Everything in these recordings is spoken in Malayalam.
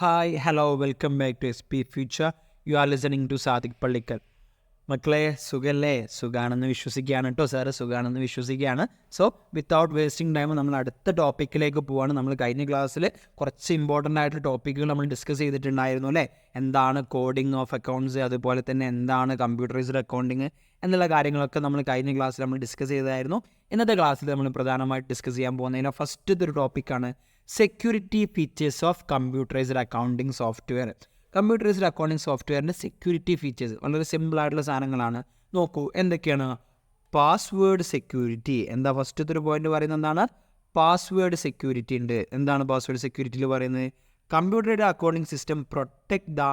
Hi hello welcome back to SP future. You are listening to Sadiq Pallikkal. മക്കളെ സുഖല്ലേ? സുഖാണെന്ന് വിശ്വസിക്കുകയാണ് കേട്ടോ. സാറ് സുഖാണെന്ന് വിശ്വസിക്കുകയാണ്. സോ വിത്തൗട്ട് വേസ്റ്റിംഗ് ടൈം നമ്മൾ അടുത്ത ടോപ്പിക്കിലേക്ക് പോവാണ്. നമ്മൾ കഴിഞ്ഞ ക്ലാസ്സിൽ കുറച്ച് ഇമ്പോർട്ടൻ്റ് ആയിട്ടുള്ള ടോപ്പിക്കുകൾ നമ്മൾ ഡിസ്കസ് ചെയ്തിട്ടുണ്ടായിരുന്നു അല്ലേ? എന്താണ് കോഡിംഗ് ഓഫ് അക്കൗണ്ട്സ്, അതുപോലെ തന്നെ എന്താണ് കമ്പ്യൂട്ടറൈസ്ഡ് അക്കൗണ്ടിങ് എന്നുള്ള കാര്യങ്ങളൊക്കെ നമ്മൾ കഴിഞ്ഞ ക്ലാസ്സിൽ നമ്മൾ ഡിസ്കസ് ചെയ്തായിരുന്നു. ഇന്നത്തെ ക്ലാസ്സിൽ നമ്മൾ പ്രധാനമായിട്ട് ഡിസ്കസ് ചെയ്യാൻ പോകുന്നതിന് ഫസ്റ്റത്തെ ഒരു ടോപ്പിക്കാണ് security features of computerised accounting software. Computerised accounting സോഫ്റ്റ്വെയറിൻ്റെ സെക്യൂരിറ്റി ഫീച്ചേഴ്സ് വളരെ സിമ്പിളായിട്ടുള്ള സാധനങ്ങളാണ്. നോക്കൂ എന്തൊക്കെയാണ്. Password security. എന്താ ഫസ്റ്റത്തെ ഒരു പോയിന്റ് പറയുന്നത്? എന്താണ്? പാസ്വേഡ് സെക്യൂരിറ്റി ഉണ്ട്. എന്താണ് പാസ്വേഡ് സെക്യൂരിറ്റിയിൽ പറയുന്നത്? കമ്പ്യൂട്ടറുടെ accounting system protect the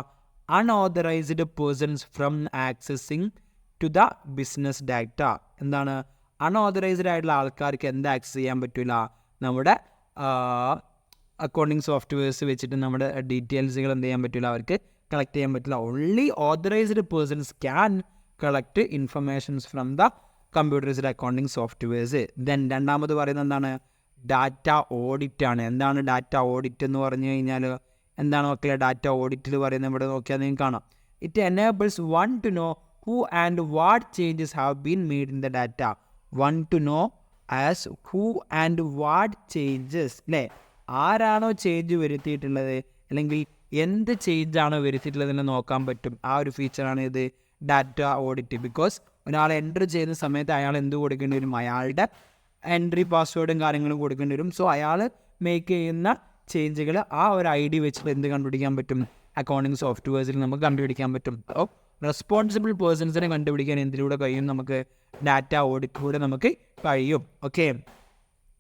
unauthorised persons from accessing to the business data. എന്താണ്? അൺഓതറൈസ്ഡ് ആയിട്ടുള്ള ആൾക്കാർക്ക് എന്താ ആക്സസ് ചെയ്യാൻ പറ്റില്ല? നമ്മുടെ അക്കൗണ്ടിങ് സോഫ്റ്റ്വെയർസ് വെച്ചിട്ട് നമ്മുടെ ഡീറ്റെയിൽസുകൾ എന്ത് ചെയ്യാൻ പറ്റില്ല? അവർക്ക് കളക്ട് ചെയ്യാൻ പറ്റില്ല. Only authorised persons can collect informations from the computerised accounting softwares. Then രണ്ടാമത് പറയുന്നത് എന്താണ്? ഡാറ്റ ഓഡിറ്റ് ആണ്. എന്താണ് ഡാറ്റ ഓഡിറ്റ് എന്ന് പറഞ്ഞു കഴിഞ്ഞാൽ? എന്താണ് മക്കളെ ഡാറ്റ ഓഡിറ്റിൽ പറയുന്നത്? ഇവിടെ നോക്കിയാൽ നിങ്ങൾക്ക് കാണാം. It enables one to know who and what changes have been made in the data. One to know as who and what changes. അല്ലേ? ആരാണോ ചേഞ്ച് വരുത്തിയിട്ടുള്ളത് അല്ലെങ്കിൽ എന്ത് ചേഞ്ചാണോ വരുത്തിയിട്ടുള്ളതെന്ന് നോക്കാൻ പറ്റും. ആ ഒരു ഫീച്ചറാണ് ഇത് ഡാറ്റ ഓഡിറ്റ്. ബിക്കോസ് ഒരാൾ എൻട്രി ചെയ്യുന്ന സമയത്ത് അയാൾ എന്ത് കൊടുക്കേണ്ടി വരും? അയാളുടെ എൻട്രി പാസ്വേഡും കാര്യങ്ങളും കൊടുക്കേണ്ടി വരും. സോ അയാൾ മേക്ക് ചെയ്യുന്ന ചേഞ്ചുകൾ ആ ഒരു ID വെച്ചിട്ട് എന്ത് കണ്ടുപിടിക്കാൻ പറ്റും? അക്കൗണ്ടിങ് സോഫ്റ്റ്വെയർസിൽ നമുക്ക് കണ്ടുപിടിക്കാൻ പറ്റും. അപ്പോൾ റെസ്പോൺസിബിൾ പേഴ്സൺസിനെ കണ്ടുപിടിക്കാൻ എന്തിലൂടെ കഴിയും? നമുക്ക് ഡാറ്റ ഓഡിറ്റിലൂടെ നമുക്ക് കഴിയും. ഓക്കെ.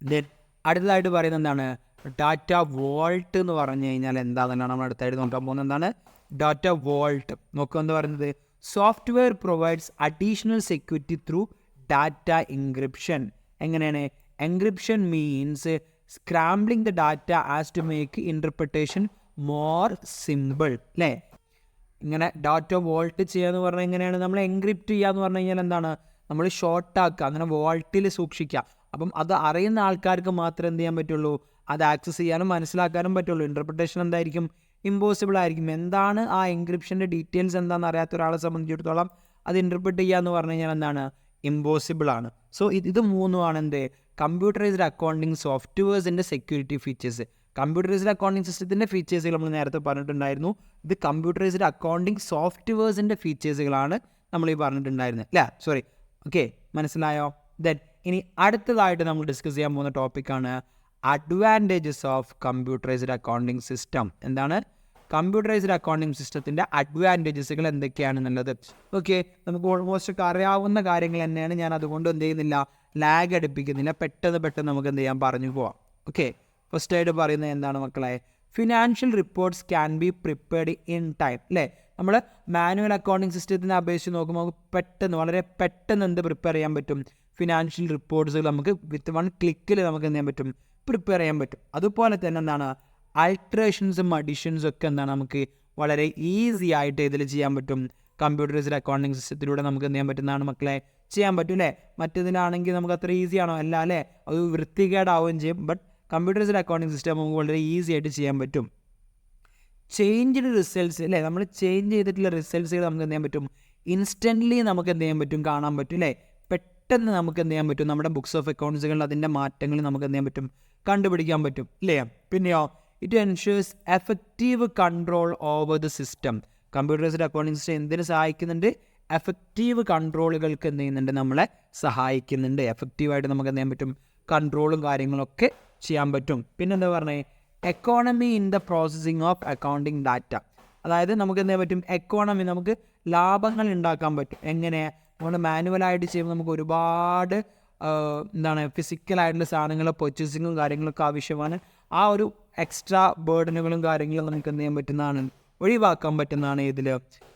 ദെൻ അടുത്തതായിട്ട് പറയുന്നത് എന്താണ്? ഡാറ്റ വോൾട്ട് എന്ന് പറഞ്ഞു കഴിഞ്ഞാൽ എന്താണെന്നാണ് നമ്മൾ അടുത്തായിട്ട് നോക്കാൻ പോകുന്നത്. എന്താണ് ഡാറ്റ വോൾട്ട്? നോക്കുക എന്താ പറയുന്നത്? Software provides additional security through data encryption. എങ്ങനെയാണ്? Encryption means scrambling the data as to make interpretation more simple. അല്ലേ? ഇങ്ങനെ ഡാറ്റ വോൾട്ട് ചെയ്യുക എന്ന് പറഞ്ഞാൽ എങ്ങനെയാണ്? നമ്മൾ എൻക്രിപ്റ്റ് ചെയ്യുക എന്ന് പറഞ്ഞു കഴിഞ്ഞാൽ എന്താണ്? നമ്മൾ ഷോർട്ടാക്കുക, അങ്ങനെ വോൾട്ടിൽ സൂക്ഷിക്കുക. അപ്പം അത് അറിയുന്ന ആൾക്കാർക്ക് മാത്രമേ എന്ത് ചെയ്യാൻ പറ്റുള്ളൂ? അത് ആക്സസ് ചെയ്യാനും മനസ്സിലാക്കാനും പറ്റുള്ളൂ. ഇൻ്റർപ്രിട്ടേഷൻ എന്തായിരിക്കും? ഇമ്പോസിബിൾ ആയിരിക്കും. എന്താണ് ആ എൻക്രിപ്ഷൻ്റെ ഡീറ്റെയിൽസ് എന്താണെന്ന് അറിയാത്ത ഒരാളെ സംബന്ധിച്ചിടത്തോളം അത് ഇൻ്റർപ്രിറ്റ് ചെയ്യുക എന്ന് പറഞ്ഞു കഴിഞ്ഞാൽ എന്താണ്? ഇമ്പോസിബിൾ ആണ്. സോ ഇത് മൂന്നുമാണ് എന്ത്? കമ്പ്യൂട്ടറൈസ്ഡ് അക്കൗണ്ടിങ് സോഫ്റ്റ്വെയർസിൻ്റെ സെക്യൂരിറ്റി ഫീച്ചേഴ്സ്. കമ്പ്യൂട്ടറൈസ്ഡ് അക്കൗണ്ടിങ് സിസ്റ്റത്തിൻ്റെ ഫീച്ചേഴ്സുകൾ നമ്മൾ നേരത്തെ പറഞ്ഞിട്ടുണ്ടായിരുന്നു. ഇത് കമ്പ്യൂട്ടറൈസ്ഡ് അക്കൗണ്ടിങ് സോഫ്റ്റ്വെയർസിൻ്റെ ഫീച്ചേഴ്സുകളാണ് നമ്മൾ ഈ പറഞ്ഞിട്ടുണ്ടായിരുന്നത് അല്ലേ? സോറി. ഓക്കെ, മനസ്സിലായോ? ദെൻ ഇനി അടുത്തതായിട്ട് നമ്മൾ ഡിസ്കസ് ചെയ്യാൻ പോകുന്ന ടോപ്പിക്കാണ് advantages of computerised accounting system. എന്താണ്? കമ്പ്യൂട്ടറൈസ്ഡ് അക്കൗണ്ടിങ് സിസ്റ്റത്തിൻ്റെ അഡ്വാൻറ്റേജസുകൾ എന്തൊക്കെയാണെന്നുള്ളത്. ഓക്കെ, നമുക്ക് ഓൾമോസ്റ്റ് ഒക്കെ അറിയാവുന്ന കാര്യങ്ങൾ തന്നെയാണ്. ഞാൻ അതുകൊണ്ട് എന്ത് ചെയ്യുന്നില്ല, ലാഗ് അടുപ്പിക്കുന്നില്ല. പെട്ടെന്ന് നമുക്ക് എന്ത് ചെയ്യാൻ പറഞ്ഞു പോവാം. ഓക്കെ, ഫസ്റ്റായിട്ട് പറയുന്നത് എന്താണ് മക്കളെ? Financial reports can be prepared in time. അല്ലേ? നമ്മൾ മാനുവൽ അക്കൗണ്ടിങ് സിസ്റ്റത്തിനെ അപേക്ഷിച്ച് നോക്കുമ്പോൾ നമുക്ക് വളരെ പെട്ടെന്ന് എന്ത് പ്രിപ്പയർ ചെയ്യാൻ പറ്റും? ഫിനാൻഷ്യൽ റിപ്പോർട്ട്സുകൾ നമുക്ക് വിത്ത് വൺ ക്ലിക്കിൽ നമുക്ക് എന്ത് ചെയ്യാൻ പറ്റും? പ്രിപ്പയർ ചെയ്യാൻ പറ്റും. അതുപോലെ തന്നെ എന്താണ്? ആൾട്രേഷൻസും അഡീഷൻസും ഒക്കെ എന്താണ് നമുക്ക് വളരെ ഈസി ആയിട്ട് ഇതിൽ ചെയ്യാൻ പറ്റും. കമ്പ്യൂട്ടറൈസ്ഡ് അക്കൗണ്ടിങ് സിസ്റ്റത്തിലൂടെ നമുക്ക് എന്ത് ചെയ്യാൻ പറ്റുന്നതാണ് മക്കളെ? ചെയ്യാൻ പറ്റും. അല്ലേ? മറ്റേതിനാണെങ്കിൽ നമുക്ക് അത്ര ഈസി ആണോ? അല്ല അല്ലേ? അത് വൃത്തികേടാവുകയും ചെയ്യും. ബട്ട് കമ്പ്യൂട്ടറൈസ്ഡ് അക്കൗണ്ടിങ് സിസ്റ്റം നമുക്ക് വളരെ ഈസി ആയിട്ട് ചെയ്യാൻ പറ്റും. Changed results. അല്ലേ? നമ്മൾ ചേഞ്ച് ചെയ്തിട്ടുള്ള റിസൾട്ട്സുകൾ നമുക്ക് എന്ത് ചെയ്യാൻ പറ്റും? ഇൻസ്റ്റൻ്റ്ലി നമുക്ക് എന്ത് ചെയ്യാൻ പറ്റും? കാണാൻ പറ്റും. അല്ലേ? പെട്ടെന്ന് നമുക്ക് എന്ത് ചെയ്യാൻ പറ്റും? നമ്മുടെ ബുക്സ് ഓഫ് അക്കൗണ്ട്സുകളിൽ അതിൻ്റെ മാറ്റങ്ങൾ നമുക്ക് എന്ത് ചെയ്യാൻ പറ്റും? കണ്ടുപിടിക്കാൻ പറ്റും. ഇല്ലേ? പിന്നെയോ it ensures effective control over the system. Computerised accounting system എന്തിനു സഹായിക്കുന്നുണ്ട്? എഫക്റ്റീവ് കൺട്രോളുകൾക്ക് എന്ത് ചെയ്യുന്നുണ്ട്? നമ്മളെ സഹായിക്കുന്നുണ്ട്. എഫക്റ്റീവായിട്ട് നമുക്ക് എന്ത് ചെയ്യാൻ പറ്റും? കൺട്രോളും കാര്യങ്ങളൊക്കെ ചെയ്യാൻ പറ്റും. പിന്നെന്താ പറഞ്ഞേ? Economy in the processing of accounting data. അതായത് നമുക്ക് എന്താ പറ്റും? എക്കോണമി, നമുക്ക് ലാഭങ്ങൾ ഉണ്ടാക്കാൻ പറ്റും. എങ്ങനെ? നമ്മൾ മാനുവലായിട്ട് ചെയ്യുമ്പോൾ നമുക്ക് ഒരുപാട് ഫിസിക്കലായിട്ടുള്ള സാധനങ്ങൾ പർച്ചേസിങ്ങും കാര്യങ്ങളൊക്കെ ആവശ്യമാണ്. ആ ഒരു എക്സ്ട്രാ ബേർഡനുകളും കാര്യങ്ങളും നമുക്ക് എന്ത് ചെയ്യാൻ പറ്റുന്നതാണ്? ഒഴിവാക്കാൻ പറ്റുന്നതാണ് ഇതിൽ,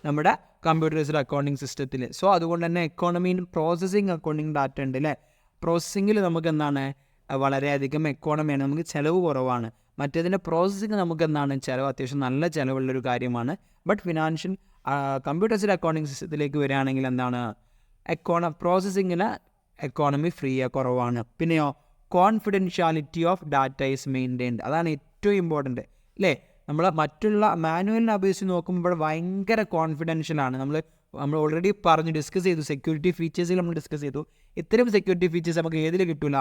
നമ്മുടെ കമ്പ്യൂട്ടറൈസ്ഡ് അക്കൗണ്ടിങ് സിസ്റ്റത്തിൽ. സോ അതുകൊണ്ട് തന്നെ economy in processing accounting data ഉണ്ട്. അല്ലേ? പ്രോസസ്സിങ്ങിൽ നമുക്ക് എന്താണ്? വളരെയധികം എക്കോണമിയാണ്, നമുക്ക് ചിലവ് കുറവാണ്. മറ്റേതിൻ്റെ പ്രോസസ്സിങ് നമുക്ക് എന്താണ്? ചിലവ്, അത്യാവശ്യം നല്ല ചിലവുള്ളൊരു കാര്യമാണ്. ബട്ട് ഫിനാൻഷ്യൽ കമ്പ്യൂട്ടറൈസ്ഡ് അക്കൗണ്ടിങ് സിസ്റ്റത്തിലേക്ക് വരികയാണെങ്കിൽ എന്താണ്? പ്രോസസ്സിങ്ങിന് എക്കോണമി കുറവാണ്. പിന്നെയോ confidentiality of data is maintained. അതാണ് ഏറ്റവും ഇമ്പോർട്ടൻറ്റ്. അല്ലേ? നമ്മൾ മറ്റുള്ള മാനുവലിനെ അപേക്ഷിച്ച് നോക്കുമ്പോൾ ഭയങ്കര കോൺഫിഡൻഷ്യലാണ്. നമ്മൾ ഓൾറെഡി ഡിസ്കസ് ചെയ്തു, സെക്യൂരിറ്റി ഫീച്ചേഴ്സിൽ നമ്മൾ ഡിസ്കസ് ചെയ്തു. ഇത്തരം സെക്യൂരിറ്റി ഫീച്ചേഴ്സ് നമുക്ക് ഏതിൽ കിട്ടില്ല,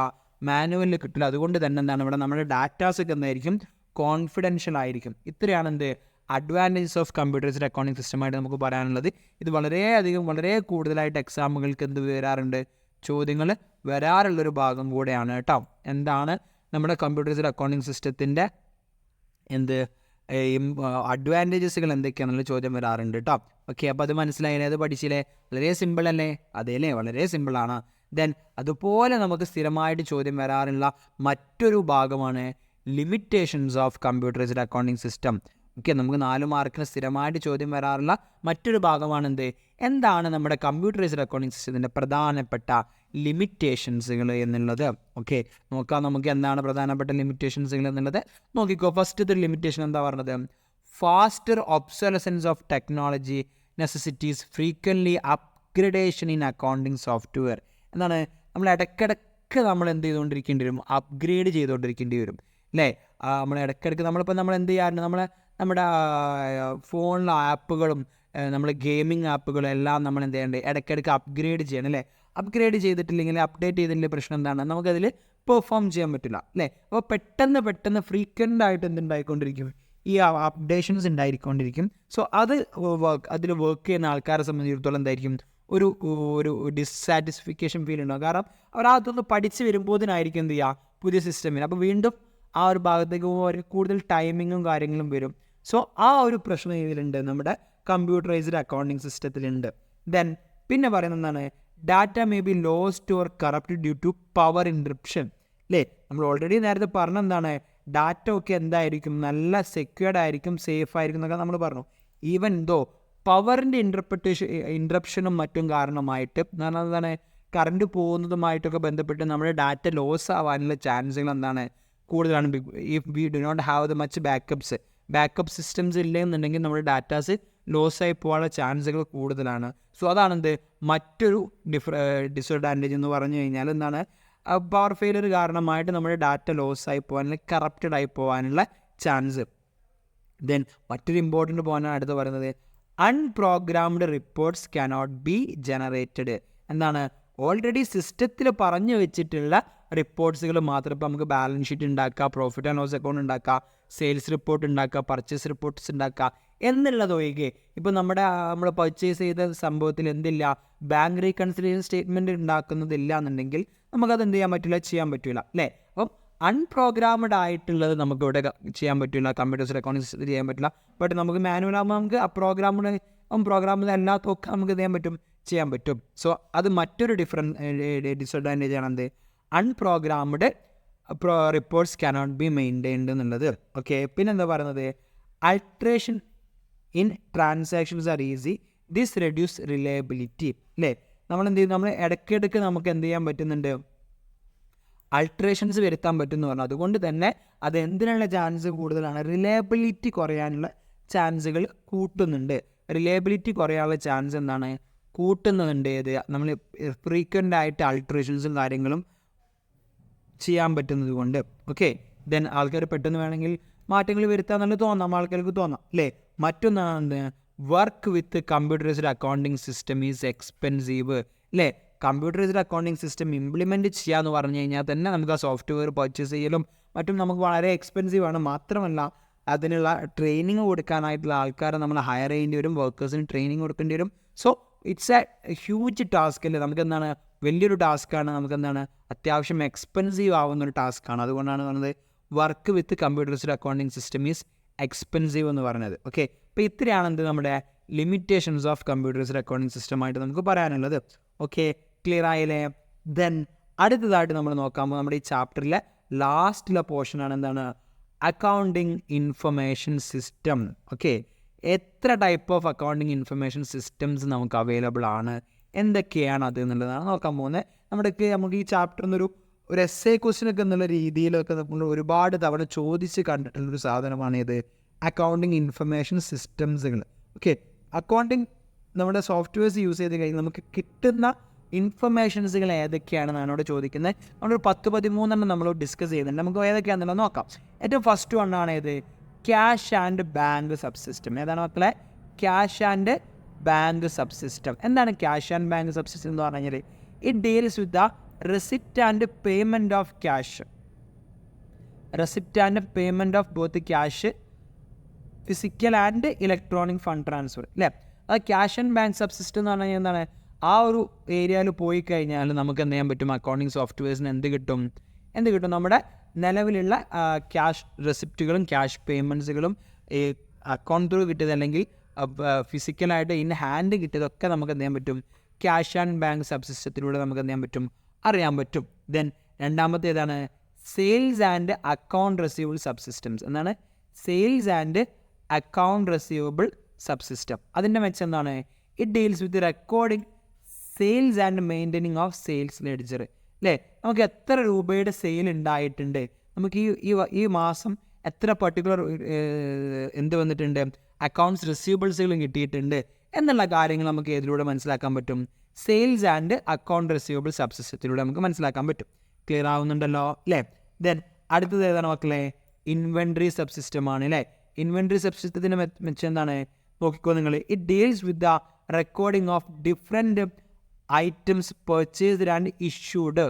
മാനുവലിൽ കിട്ടില്ല. അതുകൊണ്ട് തന്നെ എന്താണ് ഇവിടെ നമ്മുടെ ഡാറ്റാസൊക്കെ എന്തായിരിക്കും, കോൺഫിഡൻഷ്യൽ ആയിരിക്കും. ഇത്രയാണ് എന്ത് അഡ്വാൻറ്റേജസ് ഓഫ് കമ്പ്യൂട്ടറൈസ്ഡ് അക്കൗണ്ടിങ് സിസ്റ്റമായിട്ട് നമുക്ക് പറയാനുള്ളത്. ഇത് വളരെ കൂടുതലായിട്ട് എക്സാമുകൾക്ക് എന്ത് വരാറുണ്ട്, ചോദ്യങ്ങൾ വരാറുള്ളൊരു ഭാഗം കൂടെയാണ് കേട്ടോ. എന്താണ് നമ്മുടെ കമ്പ്യൂട്ടറൈസ്ഡ് അക്കൗണ്ടിങ് സിസ്റ്റത്തിൻ്റെ അഡ്വാൻറ്റേജസുകൾ എന്തൊക്കെയാണെന്നുള്ള ചോദ്യം വരാറുണ്ട് കേട്ടോ. ഓക്കെ, അപ്പോൾ അത് മനസ്സിലായില്ലേ, അത് പഠിച്ചില്ലേ? വളരെ സിമ്പിൾ അല്ലേ? അതേല്ലേ, വളരെ സിമ്പിളാണ്. ദെൻ അതുപോലെ നമുക്ക് സ്ഥിരമായിട്ട് ചോദ്യം വരാറുള്ള മറ്റൊരു ഭാഗമാണ് limitations of computerised accounting system. Okay, നമുക്ക് 4 മാർക്കിന് സ്ഥിരമായിട്ട് ചോദ്യം വരാറുള്ള മറ്റൊരു ഭാഗമാണ് എന്താണ് നമ്മുടെ കമ്പ്യൂട്ടറൈസ്ഡ് അക്കൗണ്ടിങ് സിസ്റ്റത്തിൻ്റെ പ്രധാനപ്പെട്ട ലിമിറ്റേഷൻസുകൾ എന്നുള്ളത്. ഓക്കെ, നോക്കാം നമുക്ക് എന്താണ് പ്രധാനപ്പെട്ട ലിമിറ്റേഷൻസുകൾ എന്നുള്ളത്. നോക്കിക്കോ, ഫസ്റ്റത്തെ ലിമിറ്റേഷൻ എന്താ പറഞ്ഞത്, faster obsolescence of technology necessitates frequently upgradation in accounting software. എന്താണ്, നമ്മൾ ഇടയ്ക്കിടയ്ക്ക് നമ്മൾ എന്ത് ചെയ്തുകൊണ്ടിരിക്കേണ്ടി വരും, അപ്ഗ്രേഡ് ചെയ്തുകൊണ്ടിരിക്കേണ്ടി വരും അല്ലേ? നമ്മൾ ഇടയ്ക്കിടയ്ക്ക് നമ്മൾ എന്ത് ചെയ്യാറുണ്ട്, നമ്മുടെ ഫോണിലെ ആപ്പുകളും നമ്മൾ ഗെയിമിംഗ് ആപ്പുകളും എല്ലാം നമ്മൾ എന്ത് ചെയ്യേണ്ടത്, ഇടയ്ക്കിടയ്ക്ക് അപ്ഗ്രേഡ് ചെയ്യണം അല്ലേ? അപ്ഗ്രേഡ് ചെയ്തിട്ടില്ലെങ്കിൽ, അപ്ഡേറ്റ് ചെയ്തിട്ടില്ല പ്രശ്നം എന്താണ്, നമുക്കതിൽ പെർഫോം ചെയ്യാൻ പറ്റില്ല അല്ലേ? അപ്പോൾ പെട്ടെന്ന് ഫ്രീക്വൻ്റ് ആയിട്ട് എന്തുണ്ടായിക്കൊണ്ടിരിക്കും, ഈ അപ്ഡേഷൻസ് ഉണ്ടായിക്കൊണ്ടിരിക്കും. സോ അതിൽ വർക്ക് ചെയ്യുന്ന ആൾക്കാരെ സംബന്ധിച്ചിടത്തോളം എന്തായിരിക്കും, ഒരു ഡിസ്സാറ്റിസ്ഫിക്കേഷൻ ഫീൽ ഉണ്ടാകും. കാരണം അവരതൊന്ന് പഠിച്ച് വരുമ്പോഴതിനായിരിക്കും എന്ത് ചെയ്യുക, പുതിയ സിസ്റ്റമിന്. അപ്പോൾ വീണ്ടും ആ ഒരു ഭാഗത്തേക്ക് കൂടുതൽ ടൈമിങ്ങും കാര്യങ്ങളും വരും. സോ ആ ഒരു പ്രശ്നം ഇതിലുണ്ട്, നമ്മുടെ കമ്പ്യൂട്ടറൈസ്ഡ് അക്കൗണ്ടിങ് സിസ്റ്റത്തിലുണ്ട്. ദെൻ പിന്നെ പറയുന്നത് എന്താണ്, data may be lost or corrupt due to power interruption അല്ലേ? നമ്മൾ ഓൾറെഡി നേരത്തെ പറഞ്ഞ എന്താണ്, ഡാറ്റ ഒക്കെ എന്തായിരിക്കും, നല്ല സെക്യൂർഡ് ആയിരിക്കും, സേഫ് ആയിരിക്കും എന്നൊക്കെ നമ്മൾ പറഞ്ഞു. ഈവൻ ദോ പവറിൻ്റെ ഇൻട്രപ്ഷനും മറ്റും കാരണമായിട്ട് എന്താണ്, കറണ്ട് പോകുന്നതുമായിട്ടൊക്കെ ബന്ധപ്പെട്ട് നമ്മുടെ ഡാറ്റ ലോസ് ആവാനുള്ള ചാൻസുകൾ എന്താണ്, കൂടുതലാണ്. If we do not have the much backup systems ഇല്ലെന്നുണ്ടെങ്കിൽ നമ്മുടെ ഡാറ്റാസ് ലോസായി പോകാനുള്ള ചാൻസുകൾ കൂടുതലാണ്. സോ അതാണെന്ത് മറ്റൊരു ഡിസഡ്വാൻറ്റേജ് എന്ന് പറഞ്ഞു കഴിഞ്ഞാൽ എന്താണ്, പവർ ഫെയിലിയർ കാരണമായിട്ട് നമ്മുടെ ഡാറ്റ ലോസായി പോകാനുള്ള, കറപ്റ്റഡ് ആയി പോകാനുള്ള ചാൻസ്. ദെൻ മറ്റൊരു ഇമ്പോർട്ടൻ്റ് പോയിൻ്റാണ് അടുത്ത് പറയുന്നത്, അൺപ്രോഗ്രാംഡ് റിപ്പോർട്ട്സ് കാനോട്ട് ബി ജനറേറ്റഡ്. എന്താണ്, ഓൾറെഡി സിസ്റ്റത്തിൽ പറഞ്ഞു വെച്ചിട്ടുള്ള റിപ്പോർട്ട്സുകൾ മാത്രം. ഇപ്പോൾ നമുക്ക് ബാലൻസ് ഷീറ്റ് ഉണ്ടാക്കുക, പ്രോഫിറ്റ് ആൻഡ് ലോസ് അക്കൗണ്ട് ഉണ്ടാക്കുക, സെയിൽസ് റിപ്പോർട്ട് ഉണ്ടാക്കുക, പർച്ചേസ് റിപ്പോർട്ട്സ് ഉണ്ടാക്കുക എന്നുള്ളതൊഴികെ ഇപ്പോൾ നമ്മൾ പർച്ചേസ് ചെയ്ത സംഭവത്തിൽ എന്തില്ല, ബാങ്ക് റീകൺസിലിയേഷൻ സ്റ്റേറ്റ്മെൻറ്റ് ഉണ്ടാക്കുന്നതില്ല എന്നുണ്ടെങ്കിൽ നമുക്കത് എന്ത് ചെയ്യാൻ പറ്റില്ല അല്ലേ? അപ്പം അൺപ്രോഗ്രാമഡ് ആയിട്ടുള്ളത് നമുക്കിവിടെ ചെയ്യാൻ പറ്റില്ല, കമ്പ്യൂട്ടേഴ്സ് അക്കൗണ്ടിങ് ചെയ്യാൻ പറ്റില്ല. ബട്ട് നമുക്ക് മാനുവൽ ആകുമ്പോൾ നമുക്ക് പ്രോഗ്രാമഡ് അല്ലാത്തൊക്കെ നമുക്ക് ചെയ്യാൻ പറ്റും. സോ അത് മറ്റൊരു ഡിസഡ്വാൻറ്റേജ് ആണ് എന്ത്, അൺപ്രോഗ്രാംഡ് റിപ്പോർട്ട്സ് കാനോട്ട് ബി മെയിൻറ്റെയിൻഡ് എന്നുള്ളത്. ഓക്കെ, പിന്നെന്താ പറയുന്നത്, alteration in transactions are easy, this reduce reliability അല്ലേ? നമ്മൾ എന്ത് ചെയ്യും, നമ്മൾ ഇടയ്ക്കിടയ്ക്ക് നമുക്ക് എന്ത് ചെയ്യാൻ പറ്റുന്നുണ്ട്, അൾട്രേഷൻസ് വരുത്താൻ പറ്റുമെന്ന് പറഞ്ഞു. അതുകൊണ്ട് തന്നെ അത് എന്തിനുള്ള ചാൻസ് കൂടുതലാണ്, റിലയബിലിറ്റി കുറയാനുള്ള ചാൻസുകൾ കൂട്ടുന്നുണ്ട്. റിലയബിലിറ്റി കുറയാനുള്ള ചാൻസ് എന്താണ്, കൂട്ടുന്നുണ്ട്. നമ്മൾ ഫ്രീക്വൻ്റ് ആയിട്ട് അൾട്രേഷൻസും കാര്യങ്ങളും ചെയ്യാൻ പറ്റുന്നത് കൊണ്ട്. ഓക്കെ, ദെൻ ആൾക്കാർ പെട്ടെന്ന് വേണമെങ്കിൽ മാറ്റങ്ങൾ വരുത്താമെന്നുള്ളത് തോന്നാം, ആൾക്കാർക്ക് തോന്നാം അല്ലേ? മറ്റൊന്നാണ് work with computerised accounting system is expensive അല്ലേ? കമ്പ്യൂട്ടറൈസ്ഡ് അക്കൗണ്ടിങ് സിസ്റ്റം ഇംപ്ലിമെൻറ്റ് ചെയ്യാന്ന് പറഞ്ഞു കഴിഞ്ഞാൽ തന്നെ നമുക്ക് ആ സോഫ്റ്റ്വെയർ പർച്ചേസ് ചെയ്യലും മറ്റും നമുക്ക് വളരെ എക്സ്പെൻസീവ് ആണ്. മാത്രമല്ല അതിനുള്ള ട്രെയിനിങ് കൊടുക്കാനായിട്ടുള്ള ആൾക്കാരെ നമ്മൾ ഹയർ ചെയ്യേണ്ടി വരും, വർക്കേഴ്സിന് ട്രെയിനിങ് കൊടുക്കേണ്ടി വരും. So it's A huge task അല്ലേ? നമുക്കെന്താണ്, വലിയൊരു ടാസ്ക്കാണ്, നമുക്കെന്താണ് അത്യാവശ്യം എക്സ്പെൻസീവ് ആവുന്നൊരു ടാസ്ക്കാണ്. അതുകൊണ്ടാണ് പറഞ്ഞത് work with computerised accounting system is expensive എന്ന് പറഞ്ഞത്. ഓക്കെ, അപ്പോൾ ഇത്രയാണ് നമ്മുടെ ലിമിറ്റേഷൻസ് ഓഫ് കമ്പ്യൂട്ടറൈസ്ഡ് അക്കൗണ്ടിങ് സിസ്റ്റമായിട്ട് നമുക്ക് പറയാനുള്ളത്. ഓക്കെ, ക്ലിയർ ആയില്ലേ? ദെൻ അടുത്തതായിട്ട് നമ്മൾ നോക്കാമ്പോൾ നമ്മുടെ ഈ ചാപ്റ്ററിലെ ലാസ്റ്റിലെ പോർഷനാണ് എന്താണ്, അക്കൗണ്ടിങ് ഇൻഫർമേഷൻ സിസ്റ്റം. ഓക്കെ, എത്ര type of accounting information systems നമുക്ക് അവൈലബിൾ ആണ്, എന്തൊക്കെയാണ് അത് എന്നുള്ളതാണ് നോക്കാൻ പോകുന്നത്. നമുക്ക് ഈ ചാപ്റ്ററിൽ നിന്നൊരു എസ് എ ക്വസ്റ്റ്യനൊക്കെ എന്നുള്ള രീതിയിലൊക്കെ നമ്മൾ ഒരുപാട് തവണ ചോദിച്ച് കണ്ടിട്ടുള്ളൊരു സാധനമാണ് ഇത് അക്കൗണ്ടിങ് ഇൻഫർമേഷൻ സിസ്റ്റംസുകൾ. ഓക്കെ, അക്കൗണ്ടിങ് നമ്മുടെ സോഫ്റ്റ്വെയർസ് യൂസ് ചെയ്ത് കഴിഞ്ഞാൽ നമുക്ക് കിട്ടുന്ന ഇൻഫർമേഷൻസുകൾ ഏതൊക്കെയാണെന്നാണ് അവിടെ ചോദിക്കുന്നത്. നമ്മളൊരു 10-13 നമ്മൾ ഡിസ്കസ് ചെയ്യുന്നുണ്ട്. നമുക്ക് ഏതൊക്കെയാണെന്നുള്ളത് നോക്കാം. ഏറ്റവും ഫസ്റ്റ് വണ്ണാണ് ഏത്, ക്യാഷ് ആൻഡ് ബാങ്ക് സബ്സിസ്റ്റം. ഏതാണ് മക്കളെ? Cash and bank subsystem. എന്താണ് ക്യാഷ് ആൻഡ് ബാങ്ക് സബ്സിസ്റ്റം എന്ന് പറഞ്ഞു കഴിഞ്ഞാൽ it deals with the receipt and payment of cash. Receipt and payment of both cash, physical and electronic fund transfer, അല്ലേ? അത് ക്യാഷ് ആൻഡ് ബാങ്ക് സബ്സിസ്റ്റം എന്ന് പറഞ്ഞു കഴിഞ്ഞാൽ എന്താണ്? ആ ഒരു ഏരിയയിൽ പോയി കഴിഞ്ഞാൽ നമുക്ക് എന്ത് ചെയ്യാൻ പറ്റും? അക്കൗണ്ടിങ് സോഫ്റ്റ്വെയർസിന് എന്ത് കിട്ടും? നമ്മുടെ നിലവിലുള്ള ക്യാഷ് റെസിപ്റ്റുകളും ക്യാഷ് പേയ്മെൻറ്റ്സുകളും അക്കൗണ്ട് ത്രൂ കിട്ടിയത് അല്ലെങ്കിൽ ഫിസിക്കലായിട്ട് ഇൻ ഹാൻഡ് കിട്ടിയതൊക്കെ നമുക്ക് എന്ത് ചെയ്യാൻ പറ്റും? ക്യാഷ് ആൻഡ് ബാങ്ക് സബ്സിസ്റ്റത്തിലൂടെ നമുക്ക് എന്ത് ചെയ്യാൻ പറ്റും? അറിയാൻ പറ്റും. ദെൻ രണ്ടാമത്തെ ഏതാണ്? Sales and account receivable subsystems. എന്താണ്? Sales and account receivable subsystem. അതിൻ്റെ മെച്ചം എന്താണ്? It deals with recording sales and maintaining of sales ledger, അല്ലേ? നമുക്ക് എത്ര രൂപയുടെ സെയിൽ ഉണ്ടായിട്ടുണ്ട്, നമുക്ക് ഈ മാസം എത്ര പർട്ടിക്കുലർ എന്ത് വന്നിട്ടുണ്ട്, അക്കൗണ്ട്സ് റിസീവബിൾസുകളും കിട്ടിയിട്ടുണ്ട് എന്നുള്ള കാര്യങ്ങൾ നമുക്ക് ഏതിലൂടെ മനസ്സിലാക്കാൻ പറ്റും? സെയിൽസ് ആൻഡ് അക്കൗണ്ട് റിസീവബിൾ സബ്സിസ്റ്റത്തിലൂടെ നമുക്ക് മനസ്സിലാക്കാൻ പറ്റും. ക്ലിയർ ആവുന്നുണ്ടല്ലോ, അല്ലേ? ദെൻ അടുത്തത് ഏതാണ് മക്കളെ? ഇൻവെൻട്രി സബ്സിസ്റ്റമാണ്, അല്ലേ? ഇൻവെൻട്രി സബ്സിസ്റ്റത്തിൻ്റെ മെച്ചം എന്താണ്? നോക്കിക്കോ നിങ്ങൾ. It deals with the recording of different items purchased and issued.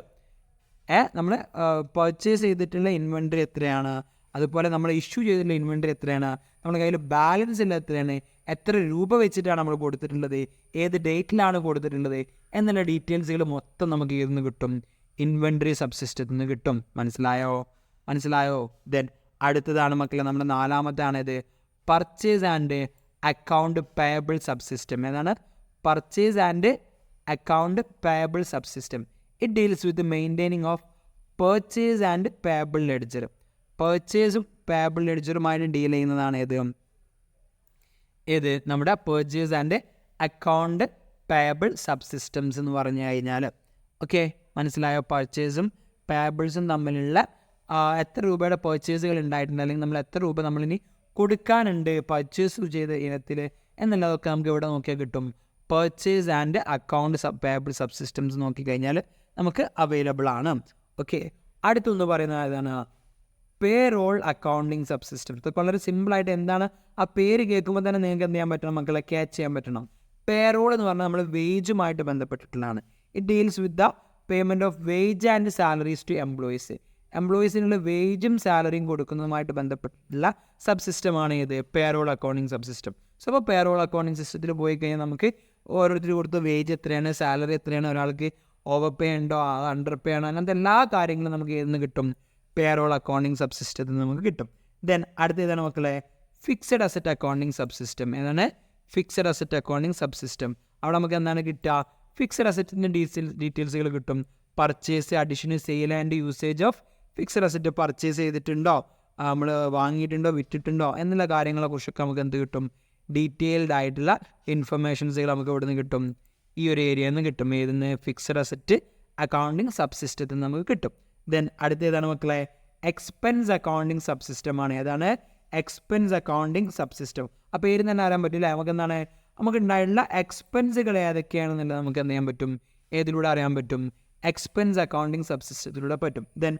നമ്മൾ പർച്ചേസ് ചെയ്തിട്ടുള്ള ഇൻവെൻട്രി എത്രയാണ്, അതുപോലെ നമ്മൾ ഇഷ്യൂ ചെയ്തിട്ടുള്ള ഇൻവെൻട്രി എത്രയാണ്, നമ്മുടെ കയ്യിൽ ബാലൻസ് ഉള്ള എത്രയാണ്, എത്ര രൂപ വെച്ചിട്ടാണ് നമ്മൾ കൊടുത്തിട്ടുള്ളത്, ഏത് ഡേറ്റിലാണ് കൊടുത്തിട്ടുള്ളത് എന്നുള്ള ഡീറ്റെയിൽസുകൾ മൊത്തം നമുക്ക് ഇതിൽ നിന്ന് കിട്ടും, ഇൻവെൻട്രി സബ്സിസ്റ്റത്തിൽ നിന്ന് കിട്ടും. മനസ്സിലായോ? ദെൻ അടുത്തതാണ് മക്കളെ നമ്മുടെ നാലാമത്തേതാണിത്, purchase and account payable subsystem. ഏതാണ്? Purchase and account payable subsystem. It deals with maintaining of purchase and payable ledger. പർച്ചേസും പേയബിൾ ലെഡ്ജറുമായിട്ട് ഡീൽ ചെയ്യുന്നതാണ് ഏത് നമ്മുടെ purchase and account payable subsystems എന്ന് പറഞ്ഞു കഴിഞ്ഞാൽ. ഓക്കെ, മനസ്സിലായോ? പർച്ചേസും പേയബിൾസും തമ്മിലുള്ള എത്ര രൂപയുടെ പർച്ചേസുകൾ ഉണ്ടായിട്ടുണ്ട്, അല്ലെങ്കിൽ നമ്മൾ എത്ര രൂപ നമ്മളിനി കൊടുക്കാനുണ്ട് പർച്ചേസ് ചെയ്ത ഇനത്തിൽ എന്നുള്ളതൊക്കെ നമുക്ക് ഇവിടെ നോക്കിയാൽ കിട്ടും. Purchase and account payable subsystems നോക്കിക്കഴിഞ്ഞാൽ നമുക്ക് അവൈലബിൾ ആണ്. ഓക്കെ, അടുത്തൊന്ന് പറയുന്നത് ഏതാണ്? പേ റോൾ അക്കൗണ്ടിങ് സബ്സിസ്റ്റം. ഇതൊക്കെ വളരെ സിമ്പിളായിട്ട് എന്താണ് ആ പേര് കേൾക്കുമ്പോൾ തന്നെ നിങ്ങൾക്ക് എന്ത് ചെയ്യാൻ പറ്റണം മക്കളെ? ക്യാച്ച് ചെയ്യാൻ പറ്റണം. പേ റോൾ എന്ന് പറഞ്ഞാൽ നമ്മൾ വേജുമായിട്ട് ബന്ധപ്പെട്ടിട്ടുള്ളതാണ്. It deals with the payment of wage and salaries to employees. എംപ്ലോയീസിനുള്ള വേജും സാലറിയും കൊടുക്കുന്നതുമായിട്ട് ബന്ധപ്പെട്ടുള്ള സബ്സിസ്റ്റമാണ് ഇത് payroll accounting subsystem. So അപ്പോൾ പേ റോൾ അക്കൗണ്ടിങ് സിസ്റ്റത്തിൽ പോയി കഴിഞ്ഞാൽ നമുക്ക് ഓരോരുത്തർ കൊടുത്ത വേജ് എത്രയാണ്, സാലറി എത്രയാണ്, ഒരാൾക്ക് ഓവർ പേ ഉണ്ടോ, അണ്ടർ പേ ആണോ, അങ്ങനത്തെ എല്ലാ കാര്യങ്ങളും നമുക്ക് ഏതിൽ നിന്ന് കിട്ടും? പേ റോൾ അക്കൗണ്ടിങ് സബ്സിസ്റ്റത്തിൽ നമുക്ക് കിട്ടും. ദെൻ അടുത്ത ഏതാണ് മക്കളെ? Fixed asset accounting subsystem. ഏതാണ്? Fixed asset accounting subsystem. അവിടെ നമുക്ക് എന്താണ് കിട്ടുക? ഫിക്സഡ് അസറ്റിൻ്റെ ഡീറ്റെയിൽസുകൾ കിട്ടും. Purchase, additional, sale and usage of fixed asset. Purchase ചെയ്തിട്ടുണ്ടോ, നമ്മൾ വാങ്ങിയിട്ടുണ്ടോ, വിറ്റിട്ടുണ്ടോ എന്നുള്ള കാര്യങ്ങളെക്കുറിച്ചൊക്കെ നമുക്ക് എന്ത് കിട്ടും? ഡീറ്റെയിൽഡ് ആയിട്ടുള്ള ഇൻഫർമേഷൻസുകൾ നമുക്ക് ഇവിടെ നിന്ന് കിട്ടും, ഈ ഒരു ഏരിയയിൽ നിന്ന് കിട്ടും. ഏതിന്ന്? ഫിക്സഡ് അസറ്റ് അക്കൗണ്ടിങ് സബ്സിസ്റ്റത്തിൽ നിന്ന് നമുക്ക് കിട്ടും. ദെൻ അടുത്ത ഏതാണ് മക്കളെ? എക്സ്പെൻസ് അക്കൗണ്ടിങ് സബ്സിസ്റ്റമാണ്. ഏതാണ്? Expense accounting subsystem. ആ പേര് തന്നെ അറിയാൻ പറ്റില്ല. നമുക്ക് എന്താണ്? നമുക്ക് ഉണ്ടായിട്ടുള്ള എക്സ്പെൻസുകൾ ഏതൊക്കെയാണെന്നുള്ളത് നമുക്ക് എന്ത് ചെയ്യാൻ പറ്റും? ഏതിലൂടെ അറിയാൻ പറ്റും? എക്സ്പെൻസ് അക്കൗണ്ടിങ് സബ്സിസ്റ്റത്തിലൂടെ പറ്റും. Then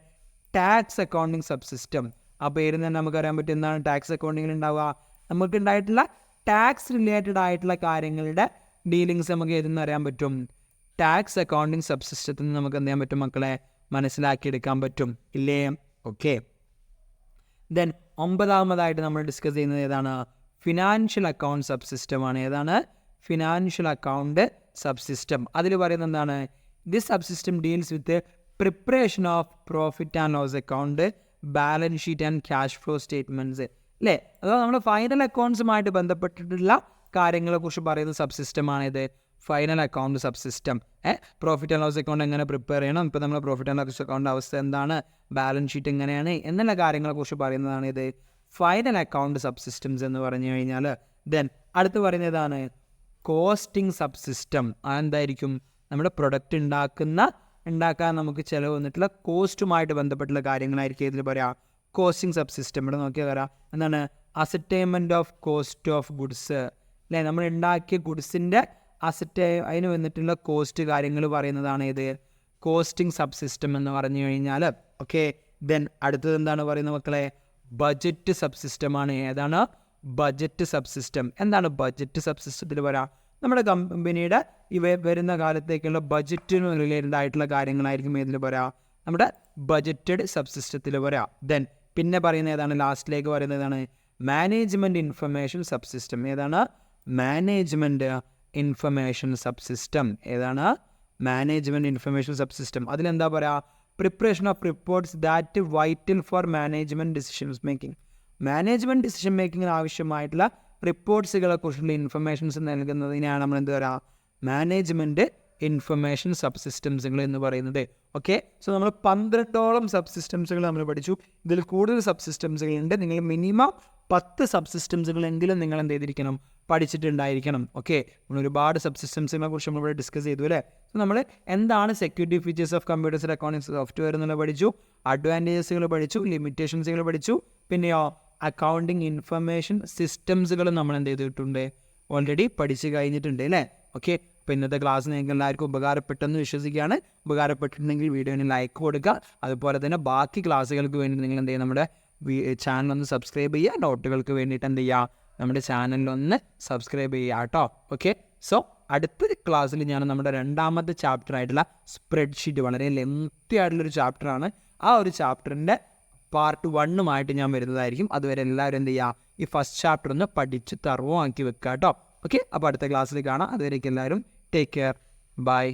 tax accounting subsystem. ആ പേര് തന്നെ നമുക്ക് അറിയാൻ പറ്റും. എന്താണ് ടാക്സ് അക്കൗണ്ടിങ്ങിൽ ഉണ്ടാവുക? നമുക്ക് ഉണ്ടായിട്ടുള്ള ടാക്സ് റിലേറ്റഡ് ആയിട്ടുള്ള കാര്യങ്ങളുടെ ഡീലിങ്സ് നമുക്ക് ഏതെന്ന് അറിയാൻ പറ്റും? ടാക്സ് അക്കൗണ്ടിങ് സബ്സിസ്റ്റത്തിൽ നിന്ന് നമുക്ക് എന്ത് ചെയ്യാൻ പറ്റും മക്കളെ? മനസ്സിലാക്കിയെടുക്കാൻ പറ്റും, ഇല്ലേ? ഓക്കെ. ദെൻ ഒമ്പതാമതായിട്ട് നമ്മൾ ഡിസ്കസ് ചെയ്യുന്നത് ഏതാണ്? ഫിനാൻഷ്യൽ അക്കൗണ്ട് സബ്സിസ്റ്റമാണ്. ഏതാണ്? Financial account subsystem. അതിൽ പറയുന്നത് എന്താണ്? This subsystem deals with preparation of profit and loss account, balance sheet and cash flow statements, അല്ലേ? അതോ നമ്മുടെ ഫൈനൽ അക്കൗണ്ട്സുമായിട്ട് ബന്ധപ്പെട്ടിട്ടുള്ള കാര്യങ്ങളെക്കുറിച്ച് പറയുന്ന സബ്സിസ്റ്റമാണിത് final account subsystem. Profit and loss account എങ്ങനെ പ്രിപ്പയർ ചെയ്യണം, ഇപ്പോൾ നമ്മൾ പ്രോഫിറ്റ് ആൻഡ് ലോസ് അക്കൗണ്ട് അവസ്ഥ എന്താണ്, ബാലൻസ് ഷീറ്റ് എങ്ങനെയാണ് എന്നുള്ള കാര്യങ്ങളെക്കുറിച്ച് പറയുന്നതാണ് ഇത് ഫൈനൽ അക്കൗണ്ട് സബ്സിസ്റ്റംസ് എന്ന് പറഞ്ഞു കഴിഞ്ഞാൽ. ദെൻ അടുത്ത് പറയുന്നതാണ് കോസ്റ്റിംഗ് സബ്സിസ്റ്റം. അതെന്തായിരിക്കും? നമ്മുടെ പ്രൊഡക്റ്റ് ഉണ്ടാക്കാൻ നമുക്ക് ചിലവ് വന്നിട്ടുള്ള കോസ്റ്റുമായിട്ട് ബന്ധപ്പെട്ടുള്ള കാര്യങ്ങളായിരിക്കും ഇതിൽ പറയാം കോസ്റ്റിംഗ് സബ്സിസ്റ്റം. ഇവിടെ നോക്കിയാൽ പറയാം എന്താണ്? Ascertainment of cost of goods, അല്ലേ? നമ്മൾ ഉണ്ടാക്കിയ ഗുഡ്സിൻ്റെ അസറ്റ് അതിന് വന്നിട്ടുള്ള കോസ്റ്റ് കാര്യങ്ങൾ പറയുന്നതാണ് ഇത് കോസ്റ്റിംഗ് സബ്സിസ്റ്റം എന്ന് പറഞ്ഞു കഴിഞ്ഞാൽ. ഓക്കെ. ദെൻ അടുത്തത് എന്താണ് പറയുന്നത് മക്കളെ? ബജറ്റ് സബ്സിസ്റ്റമാണ്. ഏതാണ്? Budget subsystem. എന്താണ് ബജറ്റ് സബ്സിസ്റ്റത്തിൽ വരാം? നമ്മുടെ കമ്പനിയുടെ വരുന്ന കാലത്തേക്കുള്ള ബജറ്റിന് റിലേറ്റഡ് ആയിട്ടുള്ള കാര്യങ്ങളായിരിക്കും ഇതിൽ വരാം, നമ്മുടെ ബജറ്റഡ് സബ്സിസ്റ്റത്തിൽ വരാം. ദെൻ പിന്നെ പറയുന്ന ഏതാണ്? ലാസ്റ്റിലേക്ക് പറയുന്നതാണ് മാനേജ്മെൻറ്റ് ഇൻഫർമേഷൻ സബ്സിസ്റ്റം. ഏതാണ്? Management information subsystem. ഏതാണ്? Management information subsystem. അതിലെന്താ പറയുക? Preparation of reports that vital for management decisions making. Management decision മേക്കിങ്ങിന് ആവശ്യമായിട്ടുള്ള റിപ്പോർട്ട്സുകളെ കുറിച്ചുള്ള ഇൻഫർമേഷൻസ് നൽകുന്നതിനാണ് നമ്മൾ എന്ത് പറയുക? മാനേജ്മെൻറ്റ് ഇൻഫർമേഷൻ സബ്സിസ്റ്റംസുകൾ എന്ന് പറയുന്നത്. ഓക്കെ, സോ നമ്മൾ 12ഓളം സബ്സിസ്റ്റംസുകൾ നമ്മൾ പഠിച്ചു. ഇതിൽ കൂടുതൽ സബ്സിസ്റ്റംസുകളുണ്ട്. നിങ്ങൾ മിനിമം 10 സബ്സിസ്റ്റംസുകളെങ്കിലും നിങ്ങൾ എന്ത് ചെയ്തിരിക്കണം? പഠിച്ചിട്ടുണ്ടായിരിക്കണം. ഓക്കെ, നമ്മൾ ഒരുപാട് സബ്സിസ്റ്റംസുകളെ കുറിച്ച് നമ്മളിവിടെ ഡിസ്കസ് ചെയ്തു അല്ലേ. സോ നമ്മൾ എന്താണ് security features of computers accounting software എന്നുള്ളത് പഠിച്ചു, അഡ്വാൻറ്റേജസുകൾ പഠിച്ചു, ലിമിറ്റേഷൻസുകൾ പഠിച്ചു, പിന്നെയോ അക്കൗണ്ടിങ് ഇൻഫർമേഷൻ സിസ്റ്റംസുകൾ നമ്മൾ എന്ത് ചെയ്തിട്ടുണ്ട്? ഓൾറെഡി പഠിച്ച് കഴിഞ്ഞിട്ടുണ്ട് അല്ലേ. ഓക്കെ, അപ്പോൾ ഇന്നത്തെ ക്ലാസ് നിങ്ങൾക്ക് എല്ലാവർക്കും ഉപകാരപ്പെട്ടെന്ന് വിശ്വസിക്കുകയാണ്. ഉപകാരപ്പെട്ടിട്ടുണ്ടെങ്കിൽ വീഡിയോന് ലൈക്ക് കൊടുക്കുക. അതുപോലെ തന്നെ ബാക്കി ക്ലാസ്സുകൾക്ക് വേണ്ടി നിങ്ങൾ എന്ത് ചെയ്യുക? നമ്മുടെ ചാനലൊന്ന് സബ്സ്ക്രൈബ് ചെയ്യുക. നോട്ടുകൾക്ക് വേണ്ടിയിട്ട് എന്ത് ചെയ്യുക? നമ്മുടെ ചാനലിലൊന്ന് സബ്സ്ക്രൈബ് ചെയ്യുക കേട്ടോ. ഓക്കെ, സോ അടുത്ത ക്ലാസ്സിൽ ഞാൻ നമ്മുടെ രണ്ടാമത്തെ ചാപ്റ്റർ ആയിട്ടുള്ള സ്പ്രെഡ്ഷീറ്റ്, വളരെ ലെങ്തി ആയിട്ടുള്ളൊരു ചാപ്റ്ററാണ്. ആ ഒരു ചാപ്റ്ററിൻ്റെ പാർട്ട് 1 ഞാൻ വരുന്നതായിരിക്കും. അതുവരെ എല്ലാവരും എന്ത് ചെയ്യുക? ഈ ഫസ്റ്റ് ചാപ്റ്റർ ഒന്ന് പഠിച്ച് തറവാക്കി വെക്കുക കേട്ടോ. ഓക്കെ, അപ്പോൾ അടുത്ത ക്ലാസ്സിൽ കാണാം. അതുവരേക്കും എല്ലാവരും ടേക്ക് കെയർ. ബൈ.